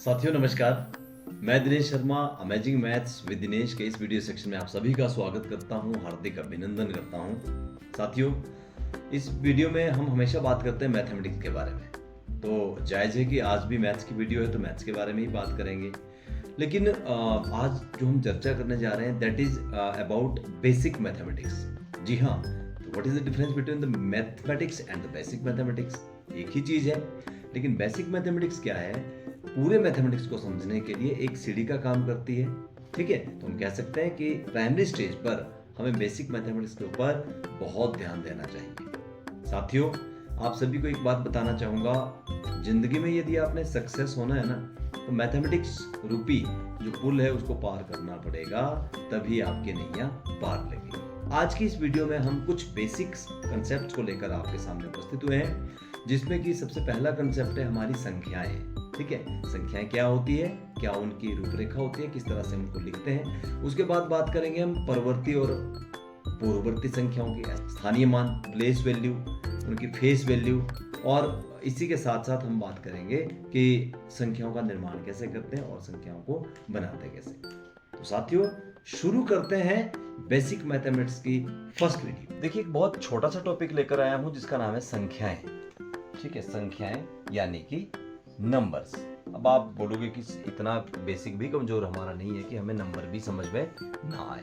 साथियों नमस्कार। मैं Dinesh Sharma amazing maths with Dinesh के इस वीडियो सेक्शन में आप सभी का स्वागत करता हूं, हार्दिक अभिनंदन करता हूं। साथियों, इस वीडियो में हम हमेशा बात करते हैं मैथमेटिक्स के बारे में, तो जायज़ है कि आज भी मैथ्स की वीडियो है तो मैथ्स के बारे में ही बात करेंगे। लेकिन आज जो हम चर्चा करने जा रहे हैं that is about basic mathematics. जी हाँ, तो what is the difference between the mathematics and the basic mathematics? एक ही चीज़ है, लेकिन बेसिक मैथमेटिक्स क्या है? पूरे मैथमेटिक्स को समझने के लिए एक सीढ़ी का काम करती है। ठीक है, तो हम कह सकते हैं कि प्राइमरी स्टेज पर हमें बेसिक मैथमेटिक्स के ऊपर बहुत ध्यान देना चाहिए। साथियों, आप सभी को एक बात बताना चाहूँगा, जिंदगी में यदि आपने सक्सेस होना है ना, तो मैथमेटिक्स रूपी जो पुल है उसको पार करना पड़ेगा, तभी आपकी नैया पार लगेगी। आज की इस वीडियो में हम कुछ बेसिक्स कंसेप्ट को लेकर आपके सामने उपस्थित हुए हैं, जिसमें कि सबसे पहला कंसेप्ट है हमारी संख्याएं। ठीक है, संख्याएं क्या होती है, क्या उनकी रूपरेखा होती है, किस तरह से हम उनको लिखते हैं। उसके बाद बात करेंगे हम परवर्ती और पूर्ववर्ती संख्याओं की स्थानीय मान, प्लेस वैल्यू, उनकी फेस वैल्यू, और इसी के साथ साथ हम बात करेंगे कि संख्याओं का निर्माण कैसे करते हैं और संख्याओं को बनाते कैसे। तो साथियों, शुरू करते हैं बेसिक मैथमेटिक्स की फर्स्ट वीडियो। देखिए, एक बहुत छोटा सा टॉपिक लेकर आया हूं जिसका नाम है संख्याएं। ठीक है, संख्याएं यानी कि नंबर्स। अब आप बोलोगे कि इतना बेसिक भी कमजोर हमारा नहीं है कि हमें नंबर भी समझ में ना आए।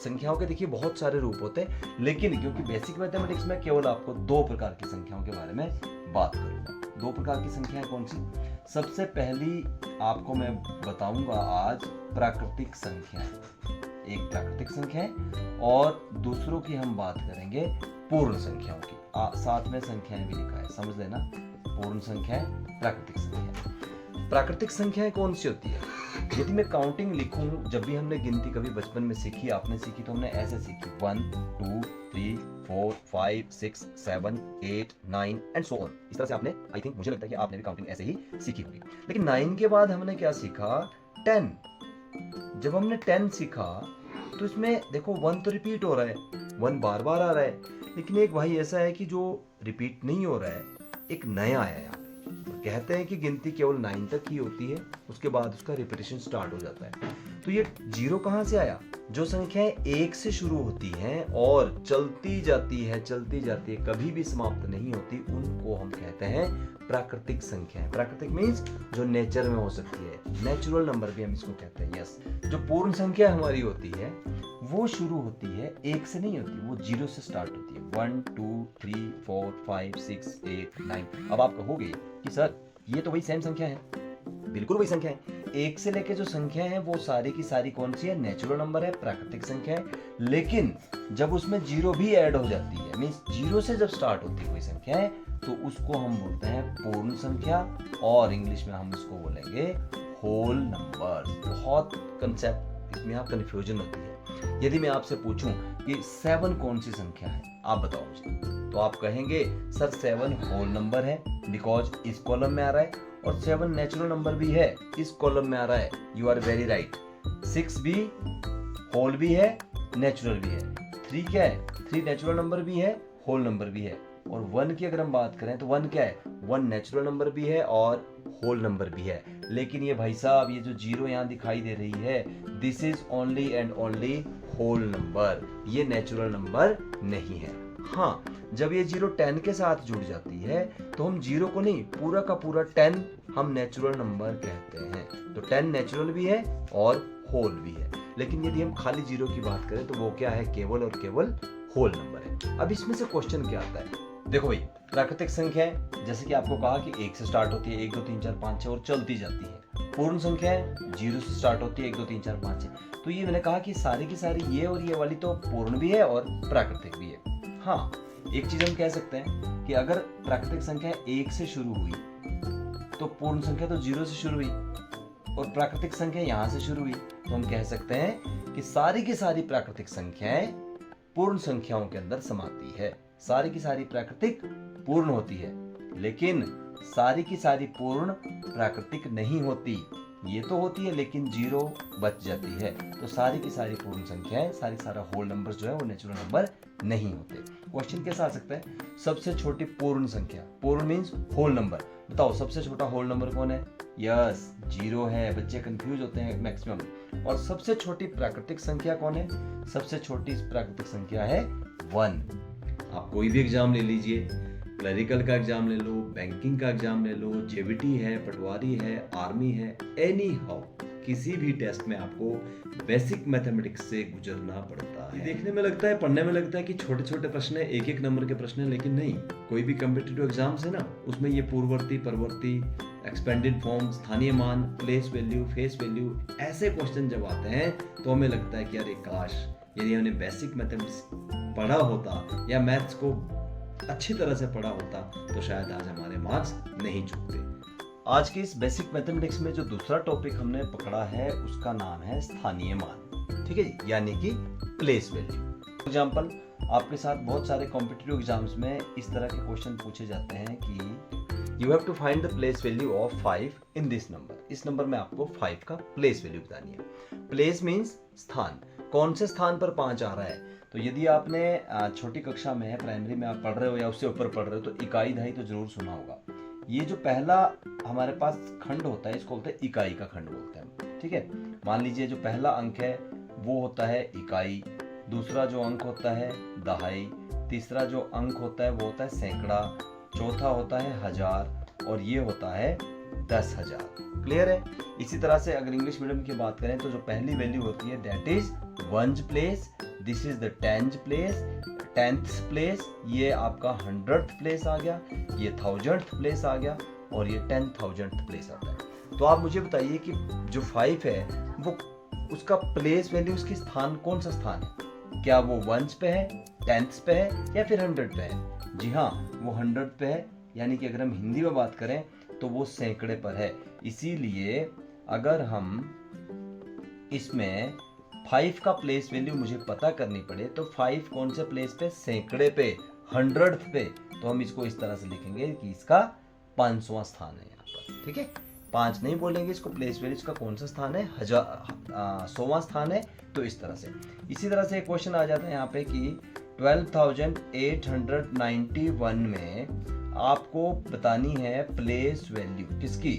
संख्याओं के देखिए बहुत सारे रूप होते हैं, लेकिन क्योंकि बेसिक मैथमेटिक्स में केवल आपको दो प्रकार की संख्याओं के बारे में बात करूंगा। दो प्रकार की संख्याएं कौन सी? सबसे पहली आपको मैं बताऊंगा आज प्राकृतिक संख्याएं। एक प्राकृतिक संख्या है और दूसरों की हम बात करेंगे पूर्ण संख्याओं की। साथ में संख्याएं भी लिखा है, समझ लेना। पूर्ण संख्याएं, प्राकृतिक संख्याएं। प्राकृतिक संख्याएं कौन सी होती है? यदि मैं काउंटिंग लिखूं, जब भी हमने गिनती कभी बचपन में सीखी, आपने सीखी, तो हमने ऐसे सीखी 1 2 3 4 5 6 7 8 9 एंड सो ऑन। इस तरह से आपने, आई थिंक, मुझे लगता है कि आपने भी काउंटिंग ऐसे ही सीखी होगी। लेकिन 9 के बाद हमने क्या सीखा? 10। जब हमने 10 सीखा तो इसमें देखो 1 तो रिपीट हो रहा है, 1 बार बार आ रहा है, लेकिन एक भाई ऐसा है कि जो रिपीट नहीं हो रहा है, एक नया आया यहाँ पे। तो कहते हैं कि गिनती केवल 9 तक ही होती है, उसके बाद उसका रिपीटेशन स्टार्ट हो जाता है। तो ये 0 कहाँ से आया? जो संख्याएं 1 से शुरू होती हैं और चलती जाती है, कभी भी समाप्त नहीं होती, उनको हम कहते हैं प्राकृतिक संख्याएं। प्राकृतिक मीन्स जो नेचर में हो सकती है, नेचुरल नंबर भी हम इसको कहते हैं। यस, जो पूर्ण संख्या हमारी होती है वो शुरू होती है 1 से नहीं होती, वो 0 से स्टार्ट होती है। 1 2 3 4 5 6 8 9। अब आप कहोगे कि सर ये तो वही सेम संख्या है। बिल्कुल वही संख्या है। 1 से लेके जो संख्या है वो सारी की सारी कौन सी है? नेचुरल नंबर है, प्राकृतिक संख्या है। लेकिन जब उसमें 0 भी ऐड हो जाती है, मीन्स 0 से जब स्टार्ट होती है कोई संख्या है, तो उसको हम बोलते हैं पूर्ण संख्या, और इंग्लिश में हम उसको बोलेंगे होल नंबर। बहुत कंसेप्ट इसमें आप कंफ्यूजन होती है। यदि मैं आपसे पूछूं कि 7 कौन सी संख्या है, आप बताओ मुझे, तो आप कहेंगे सर 7 होल नंबर है, बिकॉज इस कॉलम में आ रहा है, और 7 नेचुरल नंबर भी है, इस कॉलम में आ रहा है। You are very right. 6 भी होल भी है, नेचुरल भी है। 3 क्या है? 3 नेचुरल नंबर भी है, होल नंबर भी है। और 1 की अगर हम बात करें तो 1 क्या है? 1 नेचुरल नंबर भी है और होल नंबर भी है। लेकिन ये भाई साहब, ये जो 0 यहाँ दिखाई दे रही है, this is only and only whole number, ये नेचुरल नंबर नहीं है। हाँ, जब ये 0 10 के साथ जुड़ जाती है तो हम 0 को नहीं, पूरा का पूरा 10 हम नेचुरल नंबर कहते हैं। तो 10 नेचुरल भी है और होल भी है। लेकिन यदि हम खाली 0 की बात करें तो वो क्या है? केवल और केवल होल नंबर है। अब इसमें से क्वेश्चन क्या आता है? देखो भाई, प्राकृतिक संख्या है, जैसे कि आपको कहा कि 1 से स्टार्ट होती है, 1 2 3 4 5 6 और चलती जाती है। पूर्ण संख्या है, 0 से स्टार्ट होती है, 1 2 3 4 5 6। तो ये मैंने कहा कि सारी की सारी ये और ये वाली तो पूर्ण भी है और प्राकृतिक भी है। हाँ, एक चीज हम कह सकते हैं कि अगर प्राकृतिक संख्या 1 से शुरू हुई तो पूर्ण संख्या तो 0 से शुरू हुई, और प्राकृतिक संख्या यहां से शुरू हुई, तो हम कह सकते हैं कि सारी की सारी प्राकृतिक संख्याएं पूर्ण संख्याओं के अंदर समाती है। सारी की सारी प्राकृतिक पूर्ण होती है, लेकिन सारी की सारी पूर्ण प्राकृतिक नहीं होती। ये तो होती है लेकिन 0 बच जाती है। तो सारी की सारी पूर्ण संख्याएं, सारी सारा होल नंबर्स जो है वो नेचुरल नंबर नहीं होते। क्वेश्चन कैसा आ सकता है? सबसे छोटी पूर्ण संख्या, पूर्ण मीन्स होल नंबर, बताओ सबसे छोटा होल नंबर कौन है? यस, 0 है। बच्चे कंफ्यूज होते हैं मैक्सिमम। और सबसे छोटी प्राकृतिक संख्या कौन है? सबसे छोटी प्राकृतिक संख्या है 1। आप कोई भी एग्जाम ले लीजिए, क्लरिकल का एग्जाम ले लो, बैंकिंग का एग्जाम ले लो, जेबीटी है, पटवारी है, आर्मी है, एनी हाउ किसी भी टेस्ट में आपको बेसिक मैथमेटिक्स से गुजरना पड़ता है। देखने में लगता है, पढ़ने में लगता है कि छोटे छोटे प्रश्न है, एक एक नंबर के प्रश्न है, लेकिन नहीं। कोई भी कम्पिटिटिव एग्जाम्स है ना, उसमें ये पूर्ववर्ती, परवर्ती, एक्सपेंडेड फॉर्म, स्थानीय मान, प्लेस वैल्यू, फेस वैल्यू, ऐसे क्वेश्चन जब आते हैं तो हमें लगता है कि अरे काश यदि हमने बेसिक मैथमेटिक्स पढ़ा होता या मैथ्स को अच्छी तरह से पढ़ा होता तो शायद आज हमारे मार्क्स नहीं चुकते। आज की इस बेसिक मैथमेटिक्स में जो दूसरा टॉपिक हमने पकड़ा है उसका नाम है स्थानीय मान। ठीक है जी, यानी कि प्लेस वैल्यू। एग्जाम्पल, आपके साथ बहुत सारे कॉम्पिटिटिव एग्जाम्स में इस तरह के क्वेश्चन पूछे जाते हैं कि you have to find the place value of 5 in this number. इस नंबर में आपको 5 का प्लेस वैल्यू बतानी है। प्लेस मीन्स स्थान, कौन से स्थान पर 5 आ रहा है। तो यदि आपने छोटी कक्षा में, प्राइमरी में आप पढ़ रहे हो या उससे ऊपर पढ़ रहे हो तो इकाई दहाई तो जरूर सुना होगा। ये जो पहला हमारे पास खंड होता है इसको बोलते हैं इकाई का खंड बोलते हैं। ठीक है, मान लीजिए जो पहला अंक है वो होता है इकाई, दूसरा जो अंक होता है दहाई, तीसरा जो अंक होता है वो होता है सैकड़ा, चौथा होता है हजार और ये होता है 10,000। क्लियर है? इसी तरह से अगर इंग्लिश मीडियम की बात करें तो जो पहली वैल्यू होती है that is one's place, this is the 10th place, 10th place, ये आपका 100th प्लेस आ गया, ये 1000th प्लेस आ गया और ये 10,000th प्लेस आता है। तो आप मुझे बताइए कि जो 5 है वो उसका प्लेस वैल्यू, उसकी स्थान कौन सा स्थान है? क्या वो 1 पे है, 10th पे है या फिर 100 पे है? जी हाँ, वो 100 पे है, यानी कि अगर हम हिंदी में बात करें तो वो सैकड़े पर है। इसीलिए अगर हम इसमें 5 का प्लेस वैल्यू मुझे पता करनी पड़े तो 5 कौन से प्लेस पे? सैकड़े पे, 100th पे। तो हम इसको इस तरह से लिखेंगे कि इसका 500वां स्थान है यहाँ पर। ठीक है, 5 नहीं बोलेंगे इसको, प्लेस वैल्यू इसका कौन सा स्थान है? 100वां स्थान है। तो इस तरह से, इसी तरह से एक क्वेश्चन आ जाता है यहाँ पे कि 12,891 में आपको बतानी है प्लेस वैल्यू। किसकी?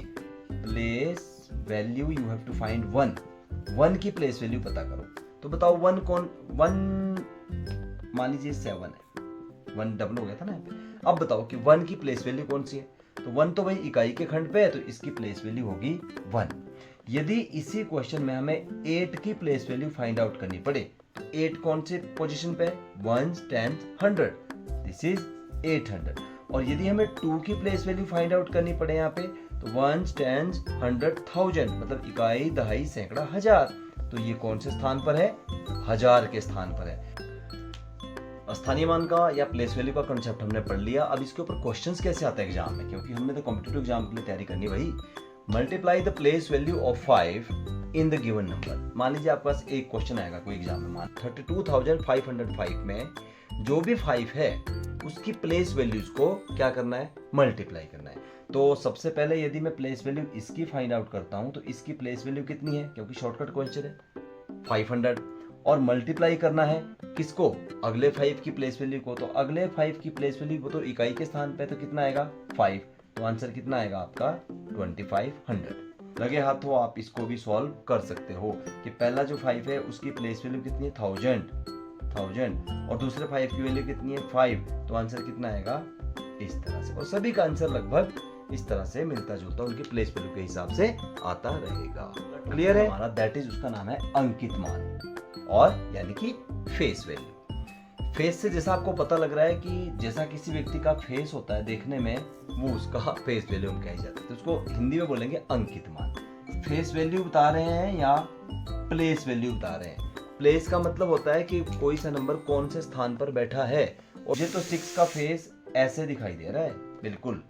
Place value you have to find 1 की प्लेस वैल्यू पता करो। तो बताओ 1 कौन? 1 मान लीजिए 7 है, 1 डबल हो गया था ना यहाँ पे। अब बताओ कि 1 की प्लेस वैल्यू कौन सी है? तो 1 तो भाई इकाई के खंड पे है तो इसकी प्लेस वैल्यू होगी 1। यदि इसी क्वेश्चन में हमें 8 की प्लेस वैल्यू फाइंड आउट करनी पड़े तो 8 कौन से पोजीशन पे है? 1, 10, 100, दिस इज 800। और यदि हमें 2 की प्लेस वैल्यू फाइंड आउट करनी पड़े यहाँ पे तो 1, 10, 100, 1000, मतलब इकाई, दहाई, सैकड़ा, हजार। तो ये कौन से स्थान पर है? 1000 के स्थान पर है। स्थानीय मान का या प्लेस वैल्यू का कंसेप्ट हमने पढ़ लिया। अब इसके ऊपर क्वेश्चंस कैसे आते हैं एग्जाम में, क्योंकि हमने तो कॉम्पिटिटिव एग्जाम के लिए तैयारी करनी है भाई। Multiply the place value of 5 in the given number. मान लीजिए आपके पास एक क्वेश्चन आएगा कोई एग्जाम में, मान 32,505 में जो भी 5 है उसकी प्लेस वैल्यूज को क्या करना है? मल्टीप्लाई करना है। तो सबसे पहले यदि मैं प्लेस वैल्यू इसकी फाइंड आउट करता हूं तो इसकी प्लेस वैल्यू कितनी है? क्योंकि शॉर्टकट क्वेश्चन है, 500। और मल्टीप्लाई करना है किसको? अगले 5 की प्लेस वैल्यू को। तो अगले 5 की प्लेस वैल्यू को तो इकाई के स्थान पे तो कितना आएगा? 5। तो आंसर कितना आएगा आपका? 2500। लगे हाथों आप इसको भी सॉल्व कर सकते हो कि पहला जो 5 है उसकी प्लेस वैल्यू कितनी है? 1000 और दूसरे 5 की वैल्यू कितनी है? 5। तो आंसर कितना आएगा? इस तरह से। और सभी का आंसर लगभग इस तरह से मिलता जुलता उनकी प्लेस वैल्यू के हिसाब से आता रहेगा। क्लियर है? हमारा दैट इज, उसका नाम है अंकित मान, और यानी कि फेस वैल्यू। फेस से जैसा आपको पता लग रहा है कि जैसा किसी व्यक्ति का फेस होता है देखने में, वो उसका फेस वैल्यू हम कही जाती है। तो उसको हिंदी में बोलेंगे अंकित मान। फेस वैल्यू बता रहे हैं या प्लेस वैल्यू बता रहे हैं? प्लेस का मतलब होता है कि कोई सा नंबर कौन से स्थान पर बैठा है। और ये तो 6 का फेस ऐसे दिखाई दे रहा है, बिल्कुल,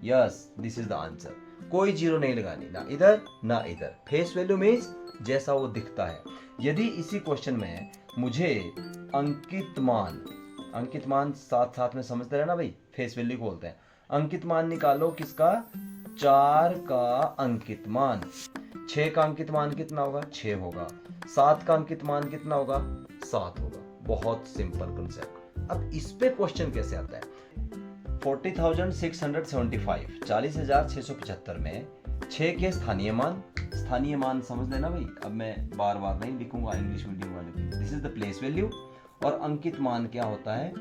yes, this is the answer. कोई जीरो नहीं लगानी, ना इधर ना इधर। फेस वैल्यू मीन्स जैसा वो दिखता है। यदि इसी क्वेश्चन में मुझे अंकित मान साथ साथ में समझते रहना भाई, फेस वैल्यू को बोलते हैं। अंकित मान निकालो किसका? 4 का अंकित मान। 6 का अंकित मान कितना होगा? 6 होगा। 7 का अंकित मान कितना होगा? 7 होगा। बहुत सिंपल कंसेप्ट। अब इस पे क्वेश्चन कैसे आता है? 40,675 40,675 में 6 के स्थानीय मान समझ लेना भाई। अब मैं बार बार नहीं लिखूंगा इंग्लिश मीडियम वाले पे। This is the place value और अंकित मान क्या होता है,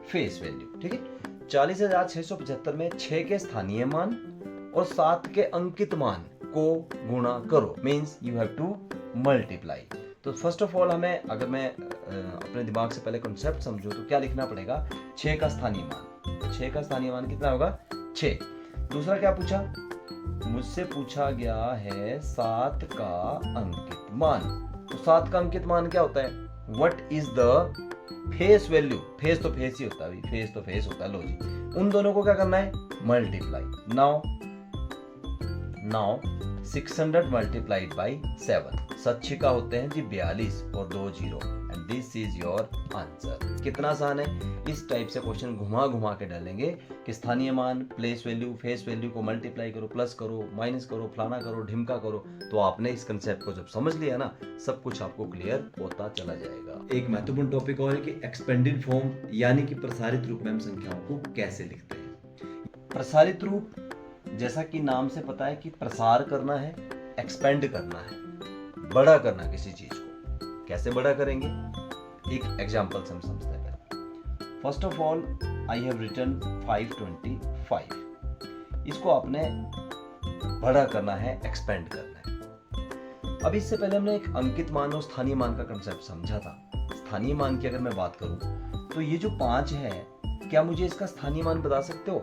फेस वैल्यू। ठीक है, 40,675 में 6 के स्थानीय मान और 7 के अंकित मान को गुणा करो, means you have to multiply. तो फर्स्ट ऑफ ऑल हमें, अगर मैं अपने दिमाग से पहले कॉन्सेप्ट समझूं तो क्या लिखना पड़ेगा, 6 का स्थानीय मान। 6 का स्थानीय मान कितना होगा, 6। दूसरा क्या पूछा, मुझसे पूछा गया है 7 का अंकित मान। तो 7 का अंकित मान क्या होता है, what is the face value. Face तो फेस ही होता है, फेस तो फेस होता है। लो जी, उन दोनों को क्या करना है, मल्टीप्लाई। नाउ 600 मल्टीप्लाइड बाई 7, 7 का होते हैं जी 42 और 2 zero, and this is your answer. कितना आसान है। इस टाइप से क्वेश्चन घुमा घुमा के डालेंगे कि स्थानीय मान, प्लेस वैल्यू, फेस वैल्यू को मल्टीप्लाई करो, प्लस करो, माइनस करो, फलाना करो, ढिमका करो। तो आपने इस कंसेप्ट को जब समझ लिया ना, सब कुछ आपको क्लियर होता चला जाएगा। एक महत्वपूर्ण टॉपिक और है कि एक्सपेंडेड फॉर्म यानी कि प्रसारित रूप में हम संख्याओं को कैसे लिखते हैं। प्रसारित रूप, जैसा कि नाम से पता है कि प्रसार करना है, एक्सपेंड करना है, बड़ा करना किसी चीज को। कैसे बड़ा करेंगे, एक एग्जांपल से हम समझते हैं। First of all I have written 525, इसको आपने बड़ा करना है, एक्सपेंड करना है। अब इससे पहले हमने एक अंकित मान और स्थानीय मान का कंसेप्ट समझा था। स्थानीय मान की अगर मैं बात करूं तो ये जो 5 है, क्या मुझे इसका स्थानीय मान बता सकते हो?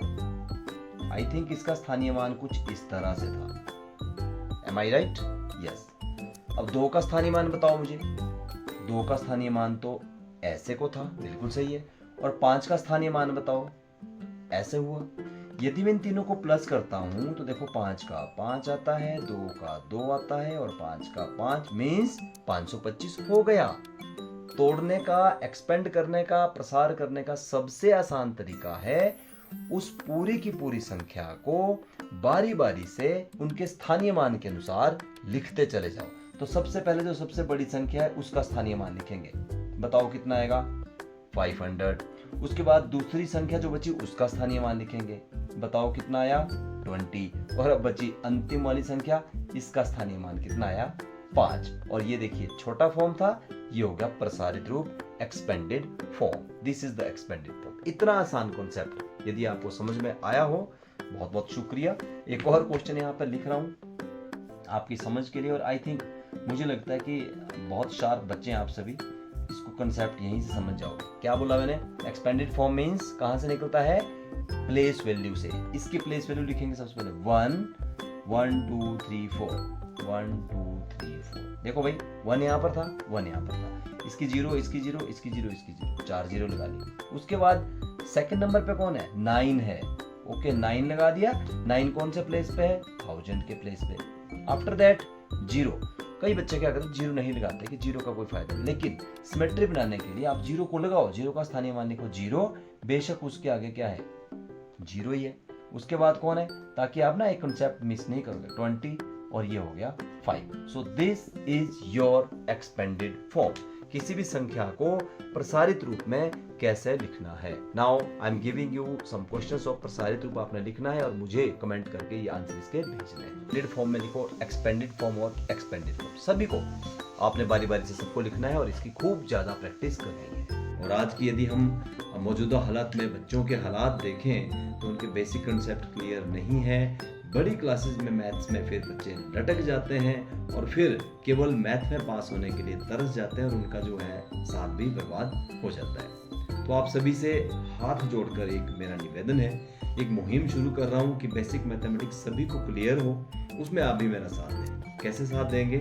आई थिंक इसका स्थानीय मान कुछ इस तरह से था। एम आई राइट? यस। अब 2 का स्थानीय मान बताओ मुझे। 2 का स्थानीय मान तो ऐसे को था, बिल्कुल सही है। और 5 का स्थानीय मान बताओ, ऐसे हुआ। यदि मैं इन तीनों को प्लस करता हूं तो देखो 5 का 5 आता है, 2 का 2 आता है और 5 का 5, मीन्स 525 हो गया। तोड़ने का, एक्सपेंड करने का, प्रसार करने का सबसे आसान तरीका है उस पूरी की पूरी संख्या को बारी बारी से उनके स्थानीय मान के अनुसार लिखते चले जाओ। तो सबसे पहले जो सबसे बड़ी संख्या है उसका स्थानीय मान लिखेंगे। बताओ कितना आएगा, 500। उसके बाद दूसरी संख्या जो बची उसका स्थानीय मान लिखेंगे। बताओ कितना आया, 20। और अब बची अंतिम वाली संख्या, इसका स्थानीय मान कितना आया, 5। और ये देखिए छोटा फॉर्म था, ये हो गया प्रसारित रूप, expanded form. This is the expanded form. इतना आसान कॉन्सेप्ट यदि आपको समझ में आया हो, बहुत बहुत शुक्रिया। एक और क्वेश्चन यहाँ पर लिख रहा हूँ आपकी समझ के लिए, और आई थिंक मुझे लगता है कि बहुत शार्प बच्चे हैं आप सभी, इसको कंसेप्ट यहीं से समझ जाओगे। क्या बोला मैंने, एक्सपेंडेड फॉर्म मींस कहाँ से निकलता है, प्लेस वैल्यू से। इसकी प्लेस वैल्यू लिखेंगे सबसे पहले 1 1 2 3 4 1 2 3 4। देखो भाई 1 यहाँ पर था, 1 यहाँ पर था, इसकी 0, इसकी 0, इसकी 0, इसकी 0, 4 0 लगा ली। उसके बाद सेकंड नंबर पे कौन है, 9 है। ओके 9 लगा दिया। 9 कौन से प्लेस पे है, 1000 के प्लेस पे। After that 0। कई बच्चे क्या करते हैं, 0 नहीं लगाते कि 0 का कोई फायदा नहीं, लेकिन सिमेट्री बनाने के लिए आप 0 को लगाओ। 0 का स्थानीय मान लिखो 0, बेशक उसके आगे क्या है, 0 ही है। उसके बाद कौन है, ताकि आप ना एक कंसेप्ट मिस नहीं करोगे, 20, और ये हो गया 5। So this is your expanded form. किसी भी संख्या को प्रसारित रूप में कैसे लिखना है। Now I am giving you some questions of प्रसारित रूप आपने लिखना है और मुझे कमेंट करके ये आंसर इसके भेजने हैं। एक्सपेंडेड फॉर्म में लिखो एक्सपेंडेड फॉर्म और एक्सपेंडेड फॉर्म, सभी को आपने बारी बारी से सबको लिखना है और इसकी खूब ज्यादा प्रैक्टिस करनी है। और आज की यदि हम मौजूदा हालात में बच्चों के हालात देखें तो उनके बेसिक कंसेप्ट क्लियर नहीं है। बड़ी क्लासेस में मैथ्स में फिर बच्चे लटक जाते हैं और फिर केवल मैथ में पास होने के लिए तरस जाते हैं और उनका जो है साल भी बर्बाद हो जाता है। तो आप सभी से हाथ जोड़कर एक मेरा निवेदन है, एक मुहिम शुरू कर रहा हूँ कि बेसिक मैथमेटिक्स सभी को क्लियर हो, उसमें आप भी मेरा साथ दें। कैसे साथ देंगे,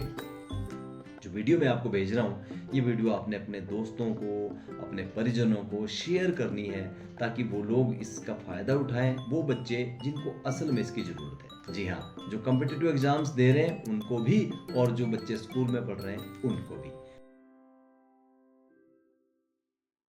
जो वीडियो मैं आपको भेज रहा हूँ, ये वीडियो आपने अपने दोस्तों को, अपने परिजनों को शेयर करनी है ताकि वो लोग इसका फायदा उठाएं, वो बच्चे जिनको असल में इसकी जरूरत है। जी हाँ, जो कॉम्पिटिटिव एग्जाम्स दे रहे हैं उनको भी और जो बच्चे स्कूल में पढ़ रहे हैं उनको भी।